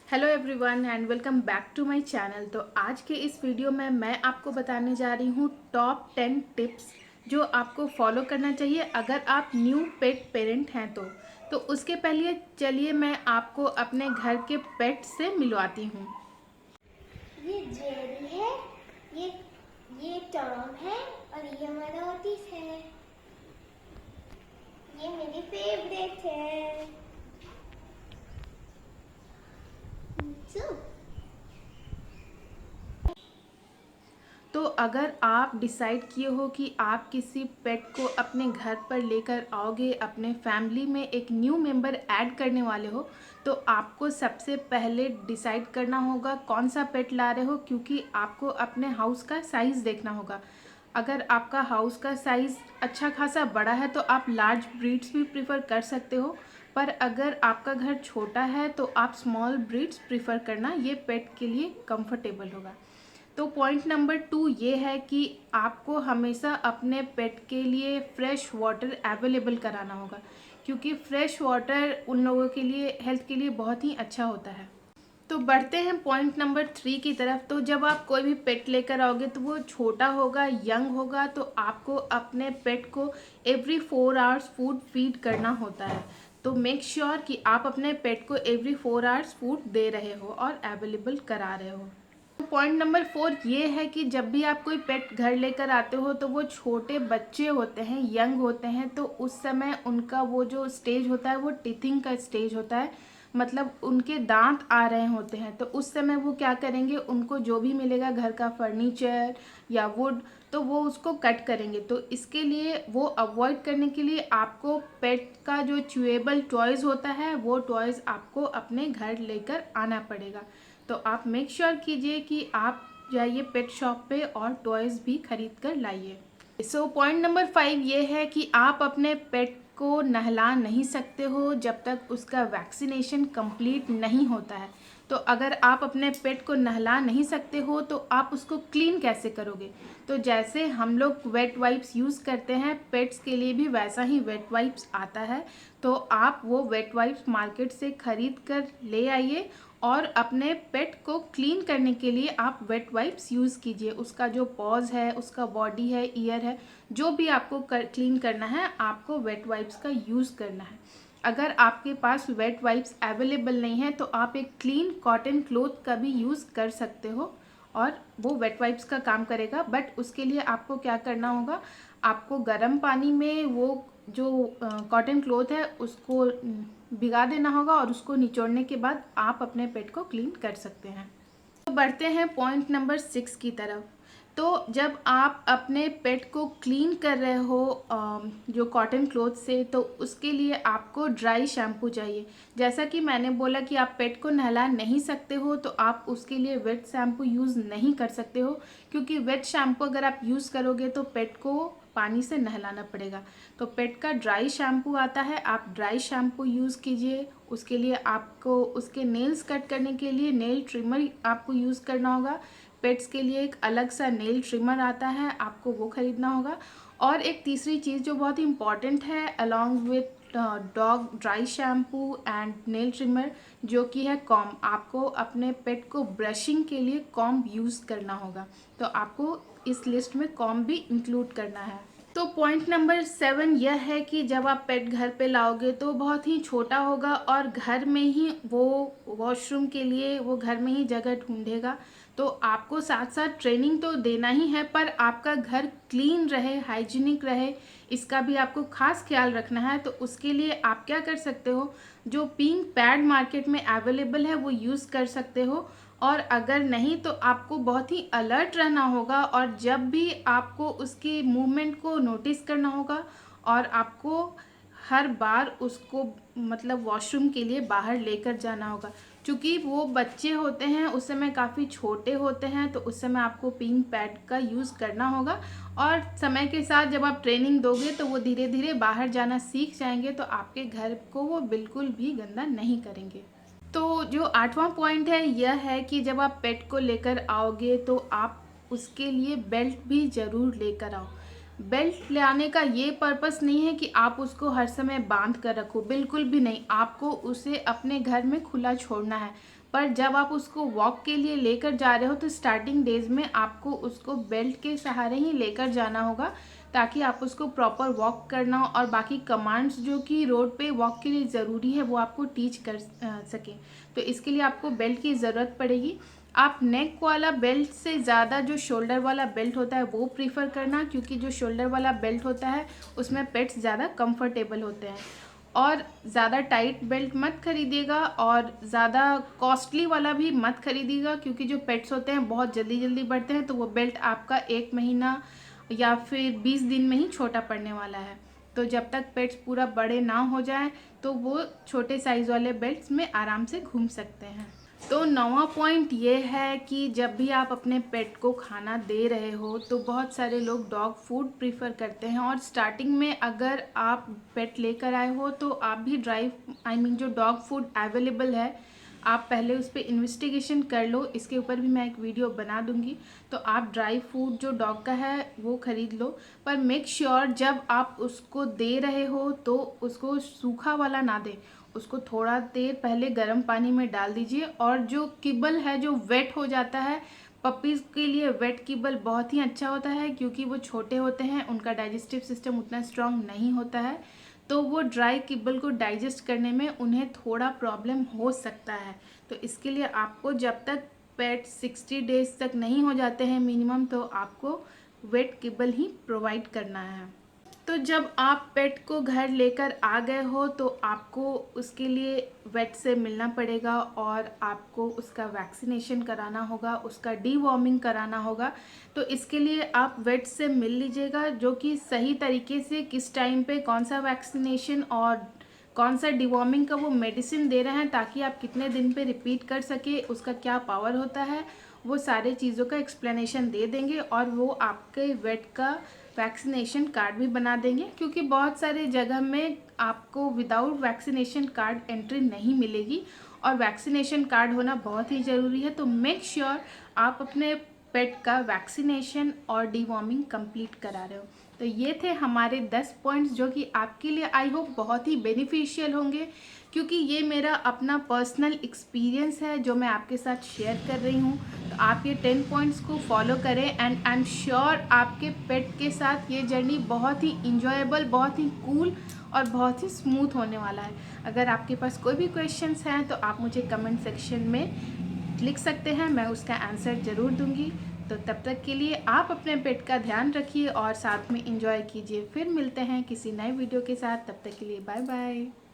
Hello everyone and welcome back to my channel. तो आज के इस वीडियो में मैं आपको बताने जा रही हूँ टॉप 10 टिप्स जो आपको फॉलो करना चाहिए अगर आप न्यू पेट पेरेंट हैं। तो उसके पहले चलिए मैं आपको अपने घर के पेट से मिलवाती हूँ। ये जेरी है, ये टॉम है और ये हमारा ओटिस है। ये मेरी फेवरेट है। सो तो अगर आप डिसाइड किए हो कि आप किसी पेट को अपने घर पर लेकर आओगे, अपने फैमिली में एक न्यू मेंबर ऐड करने वाले हो, तो आपको सबसे पहले डिसाइड करना होगा कौन सा पेट ला रहे हो, क्योंकि आपको अपने हाउस का साइज़ देखना होगा। अगर आपका हाउस का साइज़ अच्छा खासा बड़ा है तो आप लार्ज ब्रीड्स भी प्रीफर कर सकते हो, पर अगर आपका घर छोटा है तो आप स्मॉल ब्रीड्स प्रीफर करना, ये पेट के लिए कंफर्टेबल होगा। तो पॉइंट नंबर 2 ये है कि आपको हमेशा अपने पेट के लिए फ्रेश वाटर अवेलेबल कराना होगा, क्योंकि फ्रेश वाटर उन लोगों के लिए, हेल्थ के लिए बहुत ही अच्छा होता है। तो बढ़ते हैं पॉइंट नंबर 3 की तरफ। तो जब आप कोई भी पेट लेकर आओगे तो वो छोटा होगा, यंग होगा, तो आपको अपने पेट को एवरी 4 आवर्स फूड फीड करना होता है। तो मेक श्योर कि आप अपने पेट को एवरी 4 आवर्स फूड दे रहे हो और अवेलेबल करा रहे हो। पॉइंट नंबर 4 ये है कि जब भी आप कोई पेट घर लेकर आते हो तो वो छोटे बच्चे होते हैं, यंग होते हैं, तो उस समय उनका वो जो स्टेज होता है वो टीथिंग का स्टेज होता है, मतलब उनके दांत आ रहे होते हैं। तो उस समय वो क्या करेंगे, उनको जो भी मिलेगा घर का फर्नीचर या वुड, तो वो उसको कट करेंगे। तो इसके लिए, वो अवॉइड करने के लिए आपको पेट का जो च्यूएबल टॉयज़ होता है वो टॉयज़ आपको अपने घर लेकर आना पड़ेगा। तो आप मेक श्योर कीजिए कि आप जाइए पेट शॉप पे और टॉयज़ भी खरीद कर लाइए। सो पॉइंट नंबर 5 ये है कि आप अपने पेट को नहला नहीं सकते हो जब तक उसका वैक्सीनेशन कंप्लीट नहीं होता है। तो अगर आप अपने पेट को नहला नहीं सकते हो तो आप उसको क्लीन कैसे करोगे? तो जैसे हम लोग वेट वाइप्स यूज़ करते हैं, पेट्स के लिए भी वैसा ही वेट वाइप्स आता है। तो आप वो वेट वाइप्स मार्केट से ख़रीद कर ले आइए और अपने पेट को क्लीन करने के लिए आप वेट वाइप्स यूज़ कीजिए। उसका जो पॉज है, उसका बॉडी है, ईयर है, जो भी आपको क्लीन करना है, आपको वेट वाइप्स का यूज़ करना है। अगर आपके पास वेट वाइप्स अवेलेबल नहीं है तो आप एक क्लीन कॉटन क्लॉथ का भी यूज़ कर सकते हो और वो वेट वाइप्स का काम करेगा। बट उसके लिए आपको क्या करना होगा, आपको गर्म पानी में वो जो कॉटन क्लॉथ है उसको भिगा देना होगा और उसको निचोड़ने के बाद आप अपने पेट को क्लीन कर सकते हैं। तो बढ़ते हैं पॉइंट नंबर 6 की तरफ। तो जब आप अपने पेट को क्लीन कर रहे हो जो कॉटन क्लॉथ से, तो उसके लिए आपको ड्राई शैम्पू चाहिए। जैसा कि मैंने बोला कि आप पेट को नहला नहीं सकते हो तो आप उसके लिए वेट शैम्पू यूज़ नहीं कर सकते हो, क्योंकि वेट शैम्पू अगर आप यूज़ करोगे तो पेट को पानी से नहलाना पड़ेगा। तो पेट का ड्राई शैम्पू आता है, आप ड्राई शैम्पू यूज़ कीजिए। उसके लिए आपको उसके नेल्स कट करने के लिए नेल ट्रिमर आपको यूज़ करना होगा। पेट्स के लिए एक अलग सा नेल ट्रिमर आता है, आपको वो ख़रीदना होगा। और एक तीसरी चीज़ जो बहुत ही इम्पॉर्टेंट है along with dog dry shampoo and nail trimmer, जो कि है कॉम्ब। आपको अपने पेट को ब्रशिंग के लिए कॉम्ब यूज़ करना होगा, तो आपको इस लिस्ट में कॉम्ब भी इंक्लूड करना है। तो पॉइंट नंबर 7 यह है कि जब आप पेट घर पे लाओगे तो बहुत ही छोटा होगा और घर में ही वो वॉशरूम के लिए वो घर में ही जगह ढूंढेगा। तो आपको साथ साथ ट्रेनिंग तो देना ही है, पर आपका घर क्लीन रहे, हाइजीनिक रहे, इसका भी आपको खास ख्याल रखना है। तो उसके लिए आप क्या कर सकते हो, जो पीइंग पैड मार्केट में अवेलेबल है वो यूज़ कर सकते हो। और अगर नहीं तो आपको बहुत ही अलर्ट रहना होगा और जब भी आपको उसकी मूवमेंट को नोटिस करना होगा और आपको हर बार उसको मतलब वॉशरूम के लिए बाहर लेकर जाना होगा। क्योंकि वो बच्चे होते हैं उस समय काफ़ी छोटे होते हैं, तो उस समय आपको पीइंग पैड का यूज़ करना होगा। और समय के साथ जब आप ट्रेनिंग दोगे तो वो धीरे धीरे बाहर जाना सीख जाएंगे, तो आपके घर को वो बिल्कुल भी गंदा नहीं करेंगे। तो जो 8वां पॉइंट है यह है कि जब आप पेट को लेकर आओगे तो आप उसके लिए बेल्ट भी ज़रूर लेकर आओ। बेल्ट लाने का ये पर्पस नहीं है कि आप उसको हर समय बांध कर रखो, बिल्कुल भी नहीं। आपको उसे अपने घर में खुला छोड़ना है। पर जब आप उसको वॉक के लिए लेकर जा रहे हो तो स्टार्टिंग डेज में आपको उसको बेल्ट के सहारे ही लेकर जाना होगा, ताकि आप उसको प्रॉपर वॉक करना हो और बाकी कमांड्स जो कि रोड पे वॉक के लिए ज़रूरी है वो आपको टीच कर सकें। तो इसके लिए आपको बेल्ट की ज़रूरत पड़ेगी। आप नेक वाला बेल्ट से ज़्यादा जो शोल्डर वाला बेल्ट होता है वो प्रीफर करना, क्योंकि जो शोल्डर वाला बेल्ट होता है उसमें पेट्स ज़्यादा कंफर्टेबल होते हैं। और ज़्यादा टाइट बेल्ट मत खरीदिएगा और ज़्यादा कॉस्टली वाला भी मत खरीदिएगा, क्योंकि जो पेट्स होते हैं बहुत जल्दी जल्दी बढ़ते हैं, तो वो बेल्ट आपका 1 महीना या फिर 20 दिन में ही छोटा पड़ने वाला है। तो जब तक पेट्स पूरा बड़े ना हो जाए तो वो छोटे साइज़ वाले बेल्ट्स में आराम से घूम सकते हैं। तो 9वां पॉइंट ये है कि जब भी आप अपने पेट को खाना दे रहे हो तो बहुत सारे लोग डॉग फूड प्रीफर करते हैं, और स्टार्टिंग में अगर आप पेट लेकर आए हो तो आप भी जो डॉग फूड अवेलेबल है आप पहले उस पर इन्वेस्टिगेशन कर लो। इसके ऊपर भी मैं एक वीडियो बना दूंगी, तो आप ड्राई फूड जो डॉग का है वो ख़रीद लो। पर मेक श्योर जब आप उसको दे रहे हो तो उसको सूखा वाला ना दें, उसको थोड़ा देर पहले गर्म पानी में डाल दीजिए। और जो किबल है जो वेट हो जाता है, पपीज़ के लिए वेट किबल बहुत ही अच्छा होता है, क्योंकि वो छोटे होते हैं, उनका डाइजेस्टिव सिस्टम उतना स्ट्रांग नहीं होता है, तो वो ड्राई किबल को डाइजेस्ट करने में उन्हें थोड़ा प्रॉब्लम हो सकता है। तो इसके लिए आपको जब तक पेट 60 डेज तक नहीं हो जाते हैं मिनिमम, तो आपको वेट किबल ही प्रोवाइड करना है। तो जब आप पेट को घर लेकर आ गए हो तो आपको उसके लिए वेट से मिलना पड़ेगा और आपको उसका वैक्सीनेशन कराना होगा, उसका डीवॉर्मिंग कराना होगा। तो इसके लिए आप वेट से मिल लीजिएगा, जो कि सही तरीके से किस टाइम पे कौन सा वैक्सीनेशन और कौन सा डिवॉर्मिंग का वो मेडिसिन दे रहे हैं, ताकि आप कितने दिन पे रिपीट कर सके, उसका क्या पावर होता है, वो सारे चीज़ों का एक्सप्लेनेशन दे देंगे। और वो आपके वेट का वैक्सीनेशन कार्ड भी बना देंगे, क्योंकि बहुत सारे जगह में आपको विदाउट वैक्सीनेशन कार्ड एंट्री नहीं मिलेगी, और वैक्सीनेशन कार्ड होना बहुत ही ज़रूरी है। तो मेक श्योर आप अपने पेट का वैक्सीनेशन और डीवॉर्मिंग कंप्लीट करा रहे हो। तो ये थे हमारे 10 पॉइंट्स जो कि आपके लिए आई होप बहुत ही बेनिफिशियल होंगे, क्योंकि ये मेरा अपना पर्सनल एक्सपीरियंस है जो मैं आपके साथ शेयर कर रही हूँ। तो आप ये 10 पॉइंट्स को फॉलो करें एंड आई एम श्योर आपके पेट के साथ ये जर्नी बहुत ही इंजॉयबल, बहुत ही कूल और बहुत ही स्मूथ होने वाला है। अगर आपके पास कोई भी क्वेश्चंस हैं तो आप मुझे कमेंट सेक्शन में लिख सकते हैं, मैं उसका आंसर ज़रूर दूंगी। तो तब तक के लिए आप अपने पेट का ध्यान रखिए और साथ में एंजॉय कीजिए। फिर मिलते हैं किसी नए वीडियो के साथ, तब तक के लिए बाय बाय।